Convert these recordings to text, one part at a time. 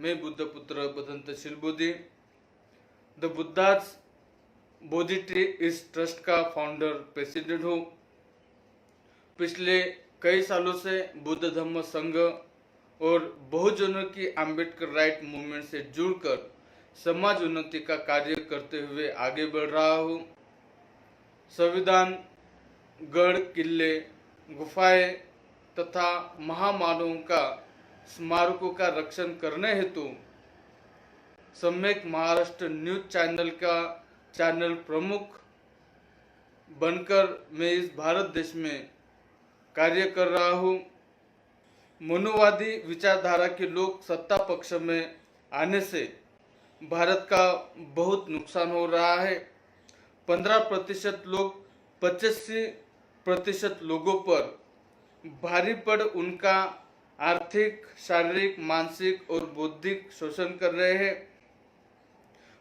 मैं Buddhaputra Badantsheel Bodhi the Buddha's Bodhi tree इस trust का फाउंडर प्रेसिडेंट हूँ। पिछले कई सालों से बुद्ध धम्म संघ और बहुजनों की अम्बेडकर राइट मूवमेंट से जुड़कर समाज उन्नति का कार्य करते हुए आगे बढ़ रहा हूँ। संविधान, गढ़ किले, गुफाएं तथा महामानवों का स्मारकों का रक्षण करने हेतु सम्यक महाराष्ट्र न्यूज चैनल का चैनल प्रमुख बनकर मैं इस भारत देश में कार्य कर रहा हूँ। मनुवादी विचारधारा के लोग सत्ता पक्ष में आने से भारत का बहुत नुकसान हो रहा है। 15% लोग 85% लोगों पर भारी पड़ उनका आर्थिक, शारीरिक, मानसिक और बौद्धिक शोषण कर रहे हैं।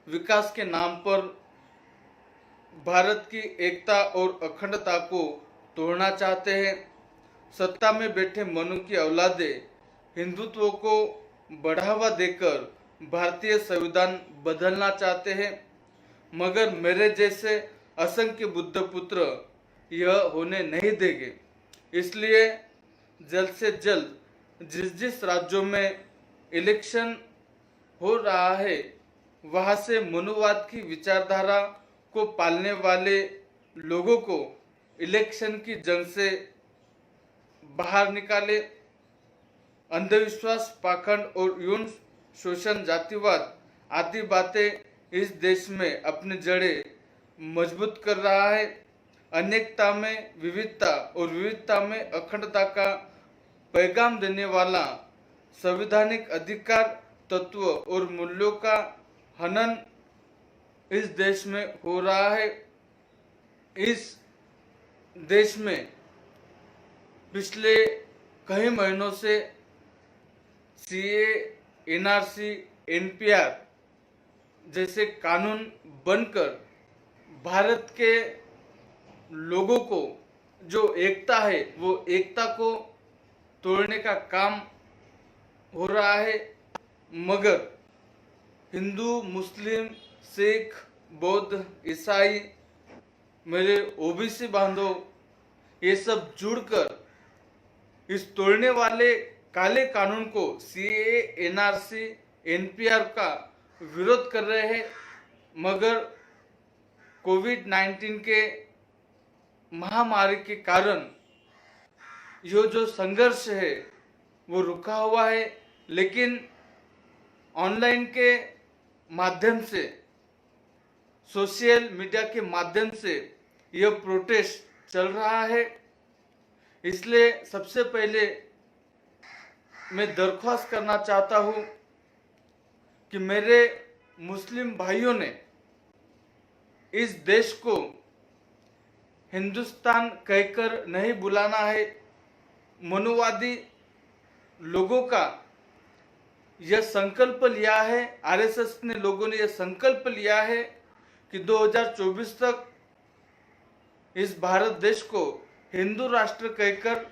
विकास के नाम पर भारत की एकता और अखंडता को तोड़ना चाहते हैं। सत्ता में बैठे मनु की औलादे हिंदुत्व को बढ़ावा देकर भारतीय संविधान बदलना चाहते हैं, मगर मेरे जैसे असंख्य बुद्ध पुत्र यह होने नहीं देंगे। इसलिए जल्द से जल्द जिस राज्यों में इलेक्शन हो रहा है वहां से मनुवाद की विचारधारा को पालने वाले लोगों को इलेक्शन की जंग से बाहर निकाले। अंधविश्वास, पाखंड और यौन शोषण, जातिवाद आदि बातें इस देश में अपनी जड़ें मजबूत कर रहा है। अनेकता में विविधता और विविधता में अखंडता का पैगाम देने वाला संवैधानिक अधिकार, तत्व और मूल्यों का हनन इस देश में हो रहा है। इस देश में पिछले कई महीनों से सीए, एनआरसी, एनपीआर जैसे कानून बनकर भारत के लोगों को जो एकता है वो एकता को तोड़ने का काम हो रहा है, मगर हिंदू, मुस्लिम, सिख, बौद्ध, ईसाई, मेरे ओबीसी बांधव ये सब जुड़कर इस तोड़ने वाले काले कानून को सीए, एनआरसी, एनपीआर का विरोध कर रहे हैं, मगर कोविड-19 के महामारी के कारण ये जो संघर्ष है वो रुका हुआ है। लेकिन ऑनलाइन के माध्यम से, सोशल मीडिया के माध्यम से यह प्रोटेस्ट चल रहा है। इसलिए सबसे पहले मैं दरख्वास्त करना चाहता हूँ कि मेरे मुस्लिम भाइयों ने इस देश को हिंदुस्तान कहकर नहीं बुलाना है। मनुवादी लोगों का यह संकल्प लिया है, आरएसएस ने लोगों ने यह संकल्प लिया है कि 2024 तक इस भारत देश को हिंदू राष्ट्र कहकर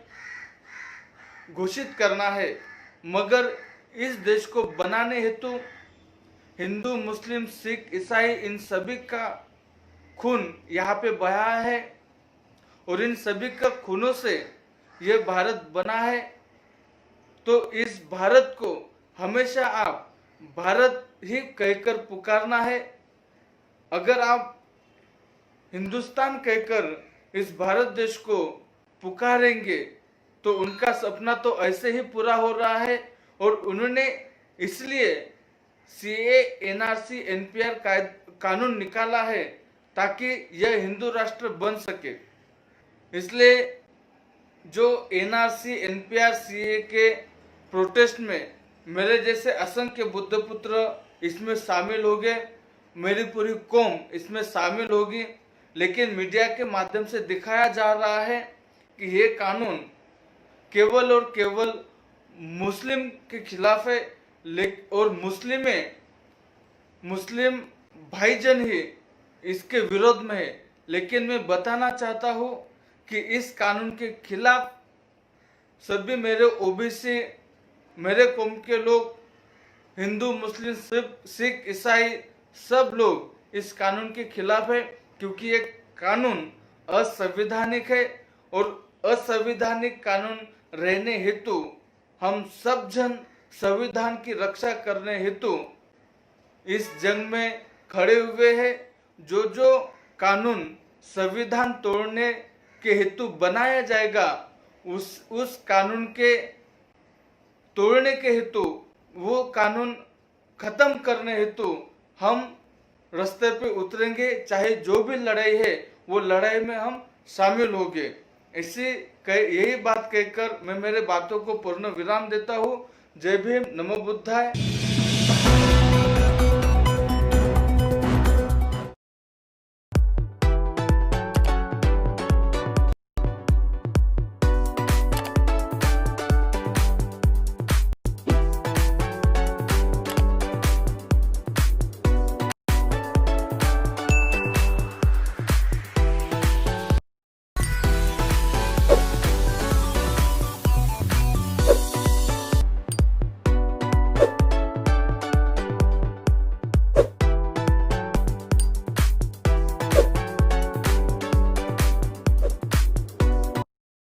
घोषित करना है, मगर इस देश को बनाने हेतु हिंदू, मुस्लिम, सिख, ईसाई इन सभी का खून यहाँ पे बहा है और इन सभी का खूनों से यह भारत बना है। तो इस भारत को हमेशा आप भारत ही कहकर पुकारना है। अगर आप हिंदुस्तान कहकर इस भारत देश को पुकारेंगे तो उनका सपना तो ऐसे ही पूरा हो रहा है और उन्होंने इसलिए सीए, एनआरसी, एनपीआर कानून निकाला है ताकि यह हिंदू राष्ट्र बन सके। इसलिए जो एनआरसी, एनपीआर, सीए के प्रोटेस्ट में मेरे जैसे असंख्य बुद्ध पुत्र इसमें शामिल हो गए, मेरी पूरी कौम इसमें शामिल होगी, लेकिन मीडिया के माध्यम से दिखाया जा रहा है कि ये कानून केवल और केवल मुस्लिम के खिलाफ है और मुस्लिम भाईजन ही इसके विरोध में है। लेकिन मैं बताना चाहता हूँ कि इस कानून के खिलाफ सभी मेरे ओबीसी, मेरे कौम के लोग हिंदू, मुस्लिम, सिख, ईसाई सब लोग इस कानून के खिलाफ है, क्योंकि ये कानून असंवैधानिक है। और असंवैधानिक कानून रहने हेतु हम सब जन संविधान की रक्षा करने हेतु इस जंग में खड़े हुए हैं। जो जो कानून संविधान तोड़ने के हेतु बनाया जाएगा, उस कानून के तोड़ने के हेतु, वो कानून खत्म करने हेतु हम रास्ते पे उतरेंगे। चाहे जो भी लड़ाई है, वो लड़ाई में हम शामिल होंगे। यही बात कहकर मैं मेरे बातों को पूर्ण विराम देता हूँ। जय भीम, नमो बुद्धाय।